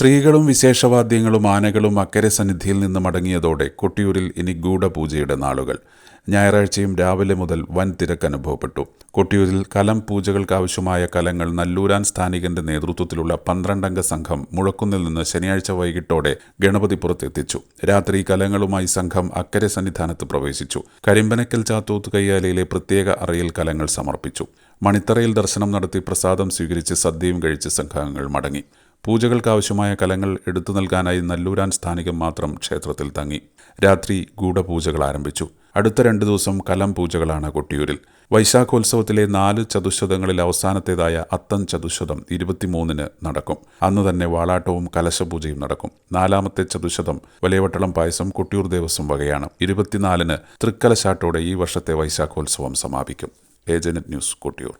സ്ത്രീകളും വിശേഷവാദ്യങ്ങളും ആനകളും അക്കരെ സന്നിധിയിൽ നിന്ന് മടങ്ങിയതോടെ കൊട്ടിയൂരിൽ ഇനി ഗൂഢപൂജയുടെ നാളുകൾ. ഞായറാഴ്ചയും രാവിലെ മുതൽ വൻ തിരക്ക് അനുഭവപ്പെട്ടു. കൊട്ടിയൂരിൽ കലം പൂജകൾക്കാവശ്യമായ കലങ്ങൾ നല്ലൂരാൻ സ്ഥാനികന്റെ നേതൃത്വത്തിലുള്ള 12-അംഗ സംഘം മുഴക്കുന്നിൽ നിന്ന് ശനിയാഴ്ച വൈകിട്ടോടെ ഗണപതിപുരത്തെത്തിച്ചു. രാത്രി കലങ്ങളുമായി സംഘം അക്കരെ സന്നിധാനത്ത് പ്രവേശിച്ചു. കരിമ്പനക്കൽ ചാത്തൂത്ത് കയ്യാലയിലെ പ്രത്യേക അറയിൽ കലങ്ങൾ സമർപ്പിച്ചു. മണിത്തറയിൽ ദർശനം നടത്തി പ്രസാദം സ്വീകരിച്ച് സദ്യയും കഴിച്ച് സംഘങ്ങൾ മടങ്ങി. പൂജകൾക്കാവശ്യമായ കലങ്ങൾ എടുത്തു നൽകാനായി നല്ലൂരാൻ സ്ഥാനികം മാത്രം ക്ഷേത്രത്തിൽ തങ്ങി. രാത്രി ഗൂഢപൂജകൾ ആരംഭിച്ചു. അടുത്ത 2 ദിവസം കലം പൂജകളാണ് കൊട്ടിയൂരിൽ. വൈശാഖോത്സവത്തിലെ 4 ചതുശ്ശതങ്ങളിൽ അവസാനത്തേതായ അത്തം ചതുശ്ശതം 23-ന് നടക്കും. അന്ന് തന്നെ വാളാട്ടവും കലശപൂജയും നടക്കും. 4-ാമത്തെ ചതുശ്ശതം വലിയവട്ടളം പായസം കൊട്ടിയൂർ ദേവസ്വം വകയാണ്. 24-ന് തൃക്കലശാട്ടോടെ ഈ വർഷത്തെ വൈശാഖോത്സവം സമാപിക്കും. Agent news, Kottiyoor.